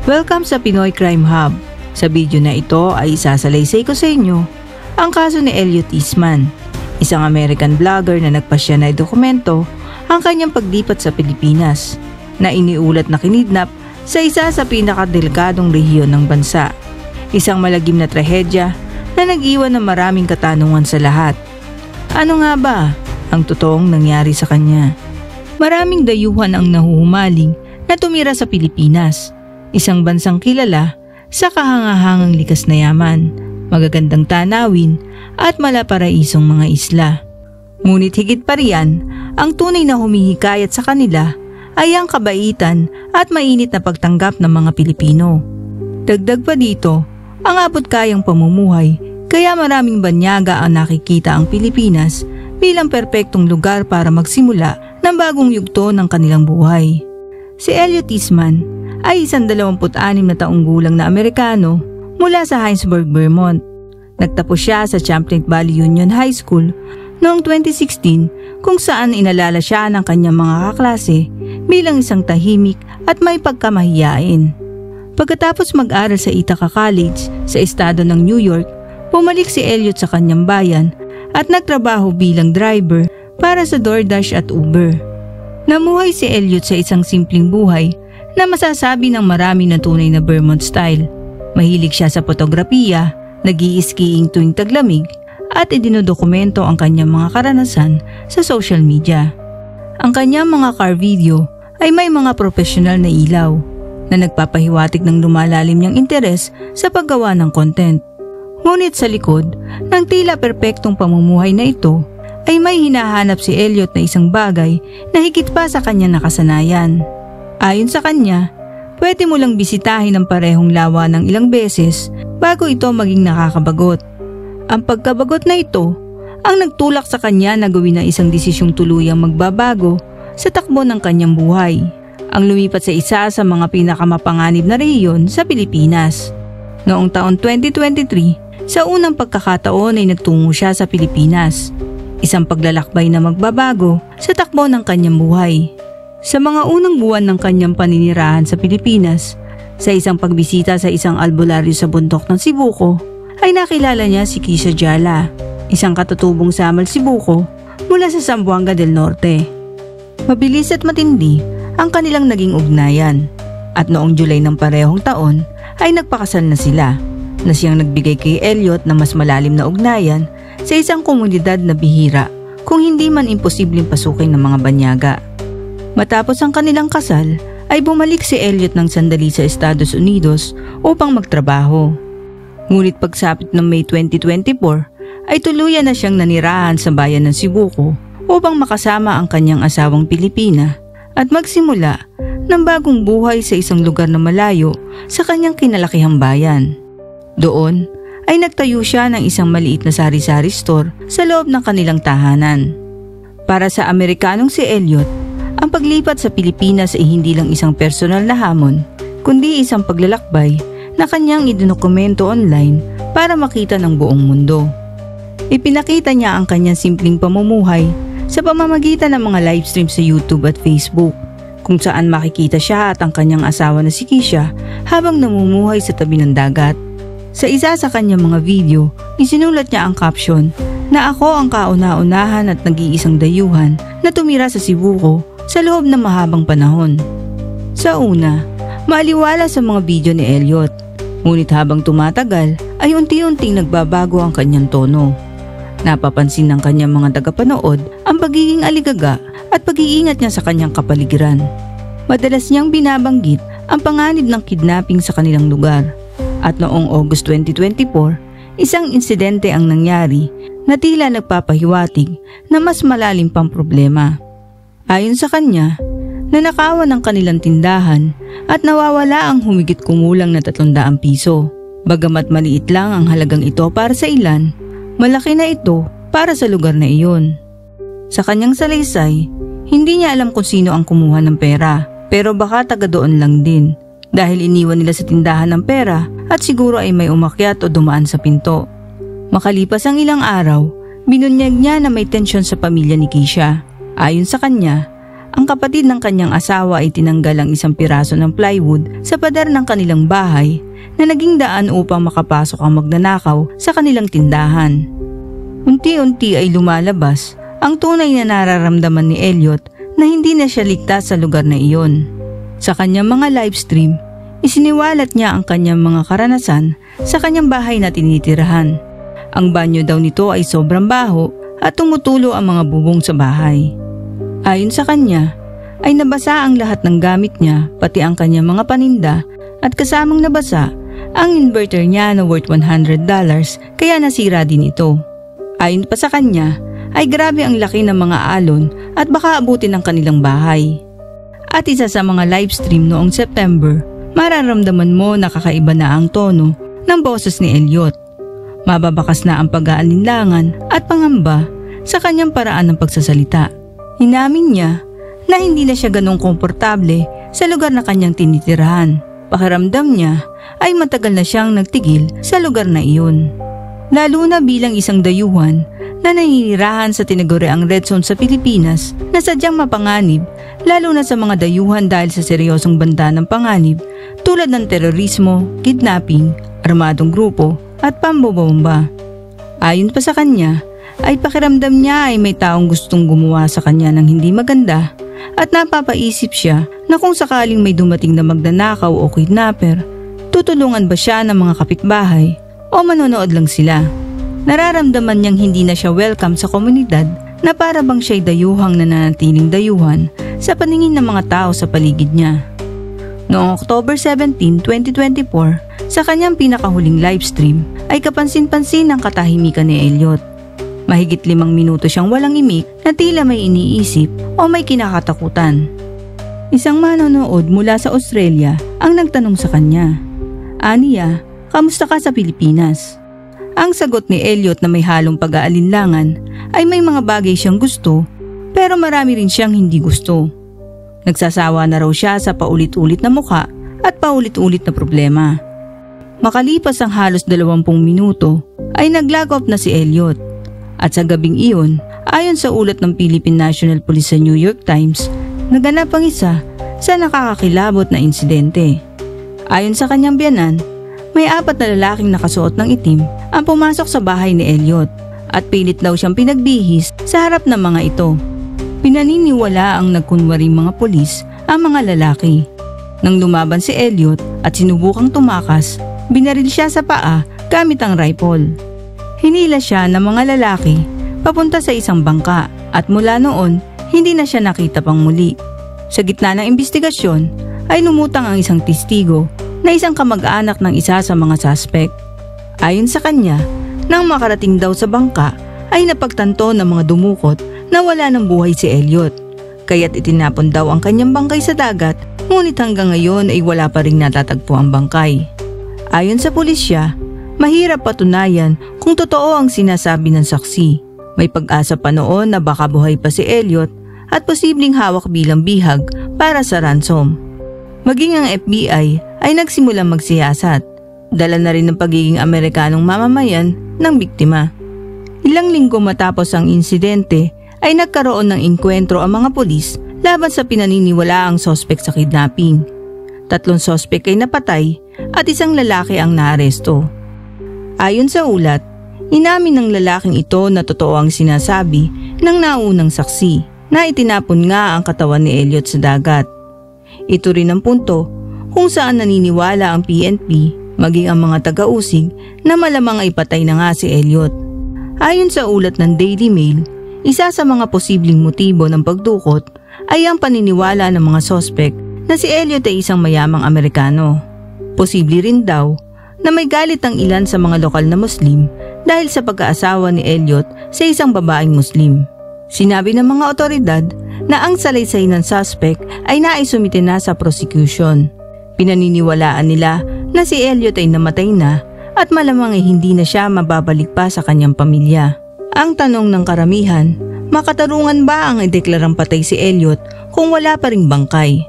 Welcome sa Pinoy Crime Hub. Sa video na ito ay isasalaysay ko sa inyo ang kaso ni Elliot Eastman, isang American vlogger na nagpasya na idokumento ang kanyang paglipat sa Pilipinas na iniulat na kinidnap sa isa sa pinakadelikadong rehiyon ng bansa. Isang malagim na trahedya na nag-iwan ng maraming katanungan sa lahat. Ano nga ba ang totoong nangyari sa kanya? Maraming dayuhan ang nahuhumaling na tumira sa Pilipinas, isang bansang kilala sa kahangahangang likas na yaman, magagandang tanawin at malaparaisong mga isla. Ngunit higit pa riyan, ang tunay na humihikayat sa kanila ay ang kabaitan at mainit na pagtanggap ng mga Pilipino. Dagdag pa dito, ang abot kayang pamumuhay, kaya maraming banyaga ang nakikita ang Pilipinas bilang perpektong lugar para magsimula ng bagong yugto ng kanilang buhay. Si Elliot Eastman ay isang 26 na taong gulang na Amerikano mula sa Hinesburg, Vermont. Nagtapos siya sa Champlain Valley Union High School noong 2016 kung saan inalala siya ng kanyang mga kaklase bilang isang tahimik at may pagkamahiyain. Pagkatapos mag-aral sa Ithaca College sa estado ng New York, bumalik si Elliot sa kanyang bayan at nagtrabaho bilang driver para sa DoorDash at Uber. Namuhay si Elliot sa isang simpleng buhay na masasabi ng marami na tunay na Vermont style. Mahilig siya sa fotografiya, nag-i-skiing tuwing taglamig at idinodokumento ang kanyang mga karanasan sa social media. Ang kanyang mga car video ay may mga profesional na ilaw na nagpapahiwatig ng lumalalim niyang interes sa paggawa ng content. Ngunit sa likod ng tila perpektong pamumuhay na ito ay may hinahanap si Elliot na isang bagay na higit pa sa kanyang nakasanayan. Ayon sa kanya, pwede mo lang bisitahin ang parehong lawa ng ilang beses bago ito maging nakakabagot. Ang pagkabagot na ito ang nagtulak sa kanya na gawin ang isang desisyong tuluyang magbabago sa takbo ng kanyang buhay, ang lumipat sa isa sa mga pinakamapanganib na rehiyon sa Pilipinas. Noong taon 2023, sa unang pagkakataon ay nagtungo siya sa Pilipinas, isang paglalakbay na magbabago sa takbo ng kanyang buhay. Sa mga unang buwan ng kanyang paninirahan sa Pilipinas, sa isang pagbisita sa isang albularyo sa bundok ng Sibuco, ay nakilala niya si Kisha Jala, isang katutubong samal Sibuco mula sa Zamboanga del Norte. Mabilis at matindi ang kanilang naging ugnayan at noong July ng parehong taon ay nagpakasal na sila, na siyang nagbigay kay Elliot na mas malalim na ugnayan sa isang komunidad na bihira kung hindi man imposibleng pasukin ng mga banyaga. Matapos ang kanilang kasal ay bumalik si Elliot ng sandali sa Estados Unidos upang magtrabaho. Ngunit pagsapit ng May 2024 ay tuluyan na siyang nanirahan sa bayan ng Sibuco upang makasama ang kanyang asawang Pilipina at magsimula ng bagong buhay sa isang lugar na malayo sa kanyang kinalakihang bayan. Doon ay nagtayo siya ng isang maliit na sari-sari store sa loob ng kanilang tahanan. Para sa Amerikanong si Elliot, ang paglipat sa Pilipinas ay hindi lang isang personal na hamon, kundi isang paglalakbay na kanyang idokumento online para makita ng buong mundo. Ipinakita niya ang kanyang simpleng pamumuhay sa pamamagitan ng mga livestream sa YouTube at Facebook, kung saan makikita siya at ang kanyang asawa na si Kisha habang namumuhay sa tabi ng dagat. Sa isa sa kanyang mga video, isinulat niya ang caption na ako ang kauna-unahan at nag-iisang dayuhan na tumira sa Sibuco sa loob ng mahabang panahon. Sa una, maaliwala sa mga video ni Elliot, ngunit habang tumatagal ay unti-unting nagbabago ang kanyang tono. Napapansin ng kanyang mga tagapanood ang pagiging aligaga at pag-iingat niya sa kanyang kapaligiran. Madalas niyang binabanggit ang panganib ng kidnapping sa kanilang lugar. At noong August 2024, isang insidente ang nangyari na tila nagpapahiwatig na mas malalim pang problema. Ayon sa kanya, nanakawan ang kanilang tindahan at nawawala ang humigit kumulang na 300 piso. Bagamat maliit lang ang halagang ito para sa ilan, malaki na ito para sa lugar na iyon. Sa kanyang salaysay, hindi niya alam kung sino ang kumuha ng pera, pero baka taga doon lang din dahil iniwan nila sa tindahan ng pera at siguro ay may umakyat o dumaan sa pinto. Makalipas ang ilang araw, binunyag niya na may tensyon sa pamilya ni Kisha. Ayon sa kanya, ang kapatid ng kanyang asawa ay tinanggal ang isang piraso ng plywood sa pader ng kanilang bahay na naging daan upang makapasok ang magnanakaw sa kanilang tindahan. Unti-unti ay lumalabas ang tunay na nararamdaman ni Elliot na hindi na siya ligtas sa lugar na iyon. Sa kanyang mga livestream, isiniwalat niya ang kanyang mga karanasan sa kanyang bahay na tinitirahan. Ang banyo daw nito ay sobrang baho at tumutulo ang mga bubong sa bahay. Ayon sa kanya, ay nabasa ang lahat ng gamit niya pati ang kanyang mga paninda at kasamang nabasa ang inverter niya na worth $100 kaya nasira din ito. Ayon pa sa kanya, ay grabe ang laki ng mga alon at baka abutin ang kanilang bahay. At isa sa mga livestream noong September, mararamdaman mo na kakaiba na ang tono ng boses ni Elliot. Mababakas na ang pag-aalinlangan at pangamba sa kanyang paraan ng pagsasalita. Inamin niya na hindi na siya ganong komportable sa lugar na kanyang tinitirahan. Pakiramdam niya ay matagal na siyang nagtigil sa lugar na iyon. Lalo na bilang isang dayuhan na naninirahan sa tinaguriang red zone sa Pilipinas na sadyang mapanganib lalo na sa mga dayuhan dahil sa seryosong banta ng panganib tulad ng terorismo, kidnapping, armadong grupo at pambobomba. Ayon pa sa kanya, ay pakiramdam niya ay may taong gustong gumawa sa kanya ng hindi maganda at napapaisip siya na kung sakaling may dumating na magnanakaw o kidnapper, tutulungan ba siya ng mga kapitbahay o manonood lang sila. Nararamdaman niyang hindi na siya welcome sa komunidad na para bang siya'y dayuhang nananatiling dayuhan sa paningin ng mga tao sa paligid niya. Noong October 17, 2024, sa kanyang pinakahuling livestream ay kapansin-pansin ang katahimikan ni Elliot. Mahigit 5 minuto siyang walang imik na tila may iniisip o may kinakatakutan. Isang manonood mula sa Australia ang nagtanong sa kanya, "Aniya, kamusta ka sa Pilipinas?" Ang sagot ni Elliot na may halong pag-aalinlangan ay may mga bagay siyang gusto pero marami rin siyang hindi gusto. Nagsasawa na raw siya sa paulit-ulit na muka at paulit-ulit na problema. Makalipas ang halos 20 minuto ay nag-log off na si Elliot. At sa gabing iyon, ayon sa ulat ng Philippine National Police sa New York Times, naganap ang isa sa nakakakilabot na insidente. Ayon sa kanyang biyanan, may 4 na lalaking nakasuot ng itim ang pumasok sa bahay ni Elliot at pilit daw siyang pinagbihis sa harap ng mga ito. Pinaniniwala ang nagkunwaring mga pulis ang mga lalaki. Nang lumaban si Elliot at sinubukang tumakas, binaril siya sa paa gamit ang rifle. Hinila siya ng mga lalaki papunta sa isang bangka at mula noon hindi na siya nakita pang muli. Sa gitna ng investigasyon ay lumutang ang isang testigo na isang kamag-anak ng isa sa mga suspect. Ayon sa kanya, nang makarating daw sa bangka ay napagtanto ng mga dumukot na wala ng buhay si Elliot. Kaya't itinapon daw ang kanyang bangkay sa dagat, ngunit hanggang ngayon ay wala pa ring natatagpo ang bangkay. Ayon sa pulisya, mahirap patunayan kung totoo ang sinasabi ng saksi. May pag-asa pa noon na baka buhay pa si Elliot at posibleng hawak bilang bihag para sa ransom. Maging ang FBI ay nagsimulang magsiyasat. Dala na rin ng pagiging Amerikanong mamamayan ng biktima. Ilang linggo matapos ang insidente ay nagkaroon ng engkwentro ang mga pulis laban sa pinaniniwalaang sospek sa kidnapping. 3 sospek ay napatay at isang lalaki ang naaresto. Ayon sa ulat, inamin ng lalaking ito na totoo ang sinasabi ng naunang saksi na itinapon nga ang katawan ni Elliot sa dagat. Ito rin ang punto kung saan naniniwala ang PNP maging ang mga taga-usig na malamang ay patay na nga si Elliot. Ayon sa ulat ng Daily Mail, isa sa mga posibleng motibo ng pagdukot ay ang paniniwala ng mga sospek na si Elliot ay isang mayamang Amerikano. Posible rin daw na may galit ang ilan sa mga lokal na Muslim dahil sa pag-aasawa ni Elliot sa isang babaeng Muslim. Sinabi ng mga otoridad na ang salaysay ng suspect ay naisumite na sa prosecution. Pinaniniwalaan nila na si Elliot ay namatay na at malamang ay hindi na siya mababalik pa sa kanyang pamilya. Ang tanong ng karamihan, makatarungan ba ang ideklarang patay si Elliot kung wala pa ring bangkay?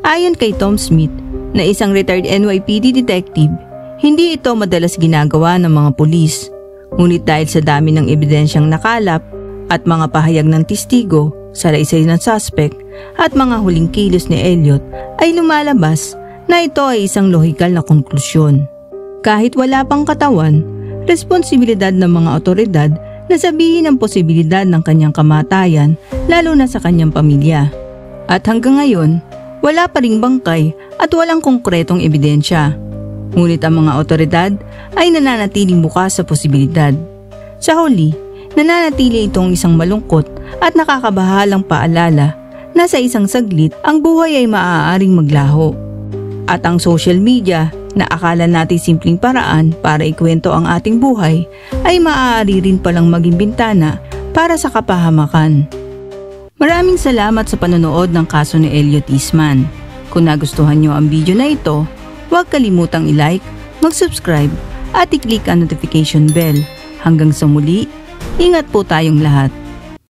Ayon kay Tom Smith, na isang retired NYPD detective, hindi ito madalas ginagawa ng mga pulis. Ngunit dahil sa dami ng ebidensyang nakalap at mga pahayag ng testigo, salaysay ng suspect at mga huling kilos ni Elliot ay lumalabas na ito ay isang lohikal na konklusyon. Kahit wala pang katawan, responsibilidad ng mga otoridad na sabihin ang posibilidad ng kanyang kamatayan lalo na sa kanyang pamilya. At hanggang ngayon, wala pa ring bangkay at walang konkretong ebidensya. Ngunit ang mga otoridad ay nananatiling bukas sa posibilidad. Sa huli, nananatili itong isang malungkot at nakakabahalang paalala na sa isang saglit ang buhay ay maaaring maglaho. At ang social media na akala natin simpleng paraan para ikwento ang ating buhay ay maaari rin palang maging bintana para sa kapahamakan. Maraming salamat sa panonood ng kaso ni Elliot Eastman. Kung nagustuhan nyo ang video na ito, huwag kalimutang i-like, mag-subscribe at i-click ang notification bell. Hanggang sa muli, ingat po tayong lahat.